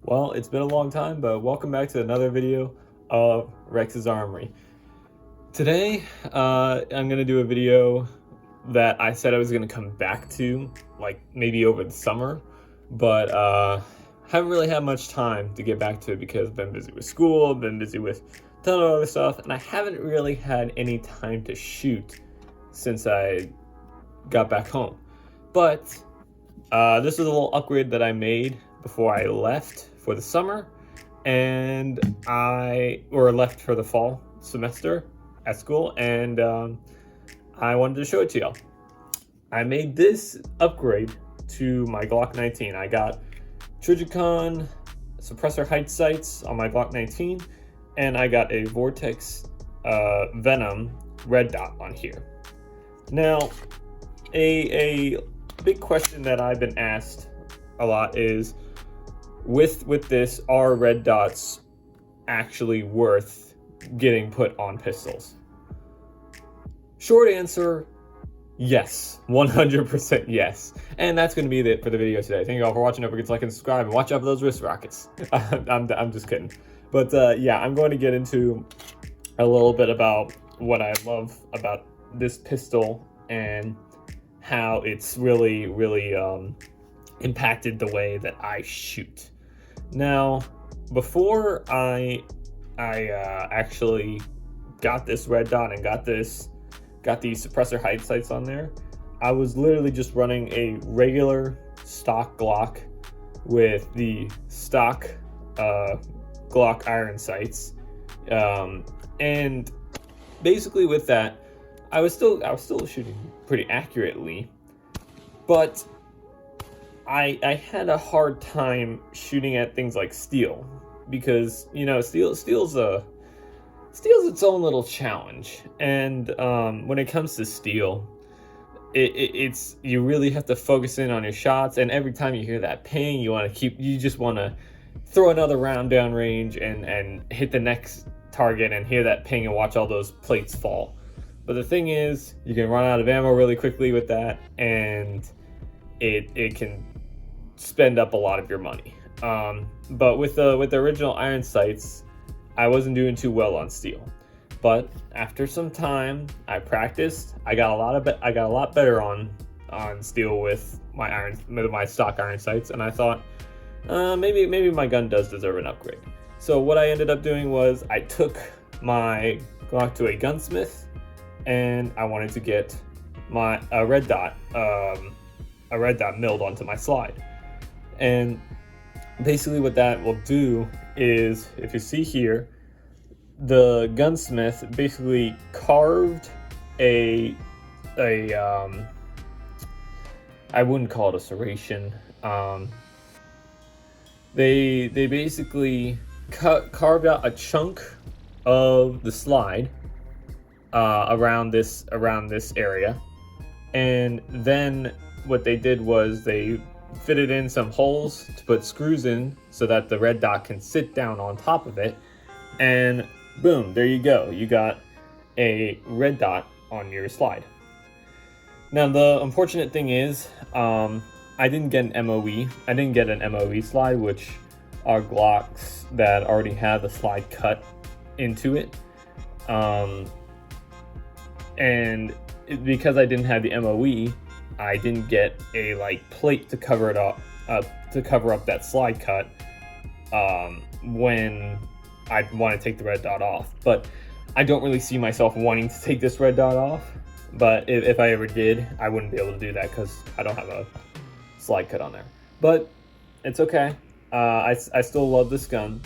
Well, it's been a long time, but welcome back to another video of Rex's Armory. Today, I'm going to do a video that I said I was going to come back to, like maybe over the summer, but haven't really had much time to get back to it because I've been busy with school, been busy with a ton of other stuff, and I haven't really had any time to shoot since I got back home. But this is a little upgrade that I made before I left for the summer, and left for the fall semester at school, and I wanted to show it to y'all. I made this upgrade to my Glock 19. I got Trijicon suppressor height sights on my Glock 19, and I got a Vortex Venom red dot on here. Now, a big question that I've been asked a lot is, with this, are red dots actually worth getting put on pistols? Short answer, yes. 100% yes. And that's going to be it for the video today. Thank you all for watching. Don't forget to like and subscribe, and watch out for those wrist rockets. I'm just kidding. But yeah, I'm going to get into a little bit about what I love about this pistol and how it's really impacted the way that I shoot. Now, before I actually got this red dot and got these suppressor height sights on there, I was literally just running a regular stock Glock with the stock Glock iron sights, and basically with that, I was still shooting pretty accurately, but I had a hard time shooting at things like steel, because steel's its own little challenge, and when it comes to steel, it's you really have to focus in on your shots, and every time you hear that ping, you just want to throw another round down range and hit the next target and hear that ping and watch all those plates fall. But the thing is, you can run out of ammo really quickly with that, and it can spend up a lot of your money. But with the original iron sights, I wasn't doing too well on steel. But after some time, I practiced. I got a lot better on steel with my stock iron sights, and I thought maybe my gun does deserve an upgrade. So what I ended up doing was I took my Glock to a gunsmith, and I wanted to get a red dot milled onto my slide. And basically what that will do is, if you see here, the gunsmith basically carved I wouldn't call it a serration. They basically carved out a chunk of the slide around this area, and then what they did was they fitted in some holes to put screws in so that the red dot can sit down on top of it, and boom, there you go. You got a red dot on your slide. Now, the unfortunate thing is, I didn't get an MOE. I didn't get an MOE slide, which are Glocks that already have the slide cut into it. Because I didn't have the MOE, I didn't get a plate to cover it up, to cover up that slide cut when I want to take the red dot off. But I don't really see myself wanting to take this red dot off. But if I ever did, I wouldn't be able to do that because I don't have a slide cut on there. But it's okay. I still love this gun,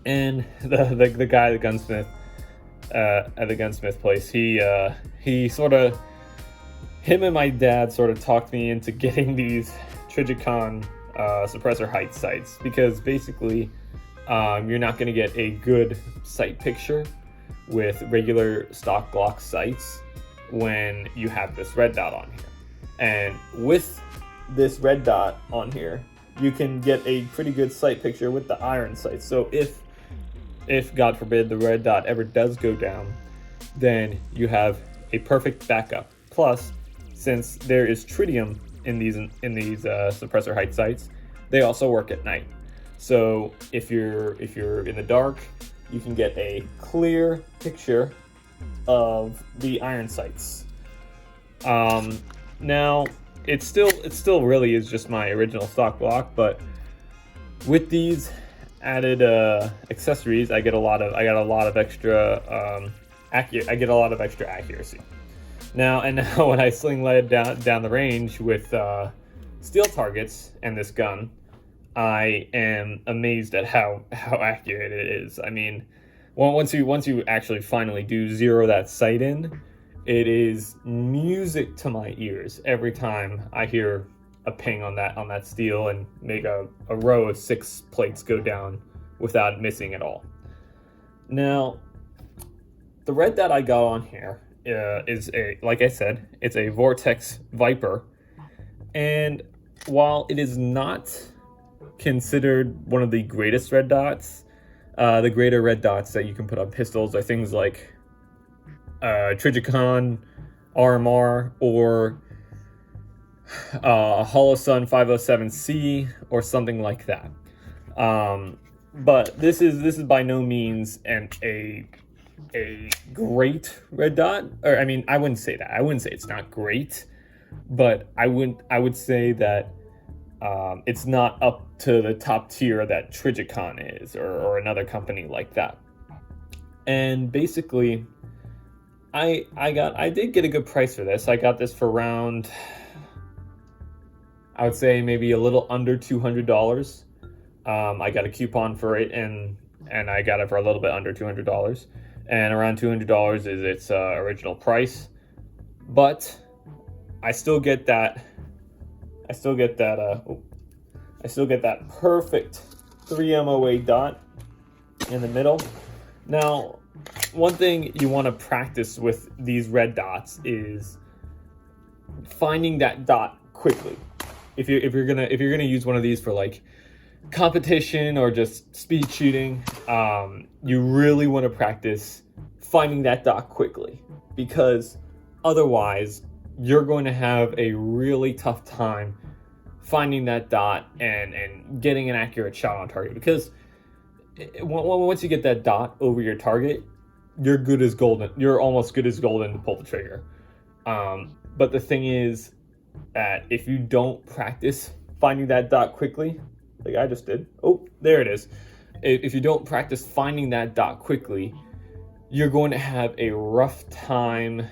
and the guy, the gunsmith at the gunsmith place, he sort of, him and my dad sort of talked me into getting these Trijicon suppressor height sights, because basically you're not going to get a good sight picture with regular stock Glock sights when you have this red dot on here. And with this red dot on here, you can get a pretty good sight picture with the iron sights. So if God forbid the red dot ever does go down, then you have a perfect backup. Plus, since there is tritium in these suppressor height sights, they also work at night. So if you're in the dark, you can get a clear picture of the iron sights. Now it still really is just my original stock block, but with these added accessories, I got a lot of extra accuracy. Now when I sling lead down the range with steel targets and this gun, I am amazed at how accurate it is. I mean, once you actually finally do zero that sight in, it is music to my ears every time I hear a ping on that steel and make a row of 6 plates go down without missing at all. Now, the red dot I got on here is like I said, it's a Vortex Viper, and while it is not considered one of the greatest red dots, the greater red dots that you can put on pistols are things like Trijicon, RMR, or Holosun 507C, or something like that. But this is by no means a great red dot. Or I mean, I wouldn't say that. I wouldn't say it's not great, but I would say that it's not up to the top tier that Trijicon is, or another company like that. And basically, I did get a good price for this. I got this for around, I would say maybe a little under $200. I got a coupon for it, and I got it for a little bit under $200, and around $200 is its original price. But I still get that perfect 3MOA dot in the middle. Now, one thing you want to practice with these red dots is finding that dot quickly. If you're gonna use one of these for like competition or just speed shooting, you really want to practice finding that dot quickly, because otherwise you're going to have a really tough time finding that dot and getting an accurate shot on target. Because once you get that dot over your target, you're good as golden. You're almost good as golden to pull the trigger. But the thing is that if you don't practice finding that dot quickly, like I just did, oh, there it is. If you don't practice finding that dot quickly, you're going to have a rough time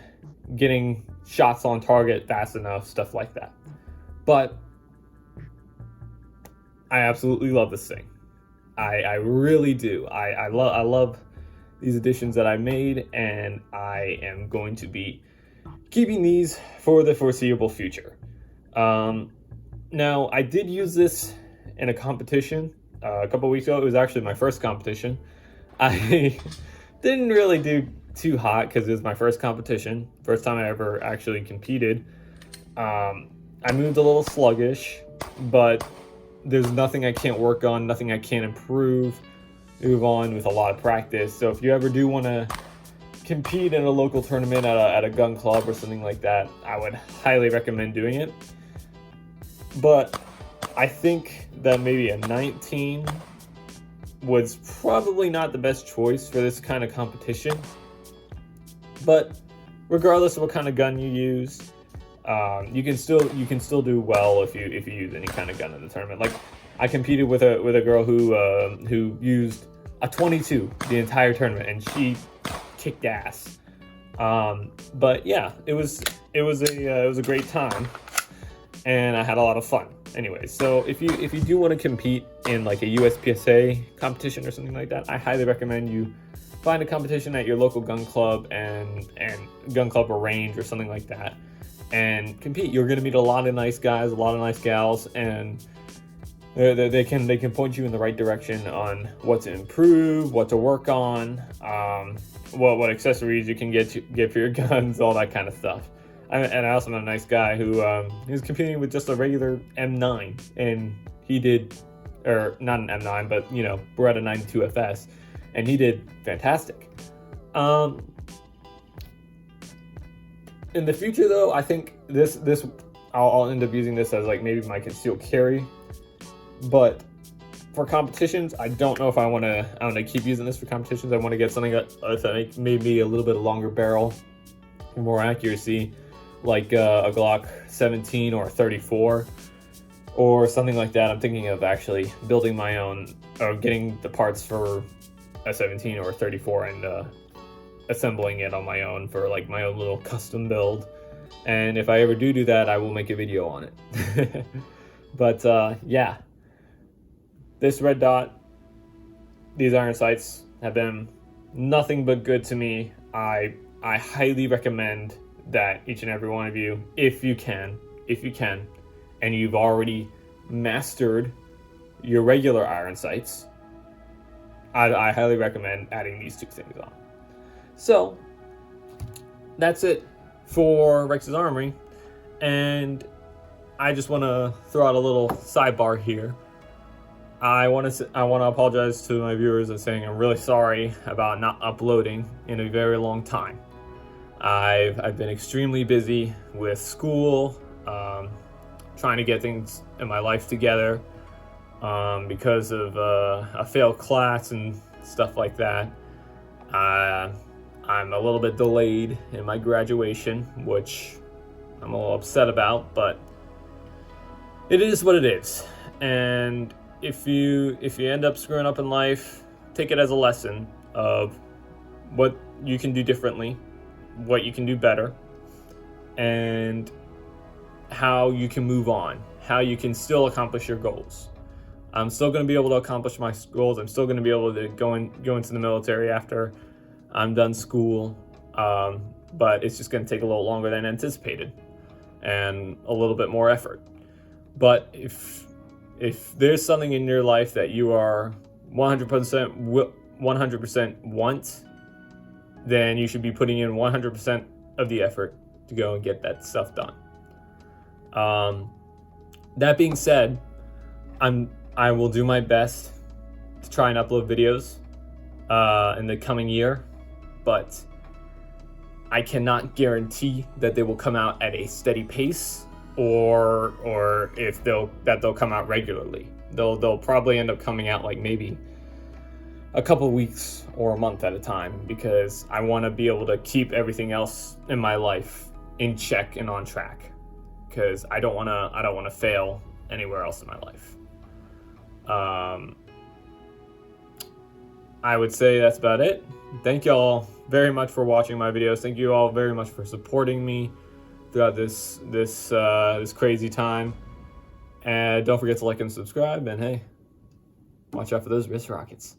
getting shots on target fast enough, stuff like that. But I absolutely love this thing. I really do. I love these additions that I made, and I am going to be keeping these for the foreseeable future. Now, I did use this in a competition a couple weeks ago. It was actually my first competition. I didn't really do too hot because it was my first competition, first time I ever actually competed. I moved a little sluggish, but there's nothing I can't work on, nothing I can't move on with a lot of practice. So if you ever do want to compete in a local tournament at a gun club or something like that, I would highly recommend doing it. But I think that maybe a 19 was probably not the best choice for this kind of competition. But regardless of what kind of gun you use, you can still do well if you use any kind of gun in the tournament. Like, I competed with a girl who used a 22 the entire tournament, and she kicked ass. But yeah, it was a great time, and I had a lot of fun. Anyway, so if you do want to compete in like a USPSA competition or something like that, I highly recommend you find a competition at your local gun club and gun club or range or something like that, and compete. You're going to meet a lot of nice guys, a lot of nice gals, and they can point you in the right direction on what to improve, what to work on, what accessories you can get for your guns, all that kind of stuff. And I also met a nice guy who he was competing with just a regular M9, and he did, or not an M9, but Beretta 92 FS, and he did fantastic. In the future, though, I think this I'll end up using this as like maybe my concealed carry, but for competitions, I don't know if I want to keep using this for competitions. I want to get something that maybe a little bit longer barrel, more accuracy, like a Glock 17 or 34 or something like that. I'm thinking of actually building my own, or getting the parts for a 17 or 34 and assembling it on my own for like my own little custom build. And if I ever do that, I will make a video on it. But yeah, this red dot, these iron sights have been nothing but good to me. I highly recommend that each and every one of you, if you can, and you've already mastered your regular iron sights, I highly recommend adding these two things on. So that's it for Rex's Armory, and I just want to throw out a little sidebar here. I want to apologize to my viewers and saying I'm really sorry about not uploading in a very long time. I've been extremely busy with school, trying to get things in my life together because of a failed class and stuff like that. I'm a little bit delayed in my graduation, which I'm a little upset about, but it is what it is. And if you end up screwing up in life, take it as a lesson of what you can do differently, what you can do better, and how you can move on, how you can still accomplish your goals. I'm still going to be able to accomplish my goals. I'm still going to be able to go into the military after I'm done school, but it's just going to take a little longer than anticipated and a little bit more effort. But if there's something in your life that you are 100% want, then you should be putting in 100% of the effort to go and get that stuff done. That being said, I will do my best to try and upload videos in the coming year, but I cannot guarantee that they will come out at a steady pace, or if they'll come out regularly. They'll probably end up coming out like maybe a couple weeks or a month at a time, because I want to be able to keep everything else in my life in check and on track, because I don't want to fail anywhere else in my life. I would say that's about it. Thank you all very much for watching my videos. Thank you all very much for supporting me throughout this crazy time. And don't forget to like and subscribe. And hey, watch out for those wrist rockets.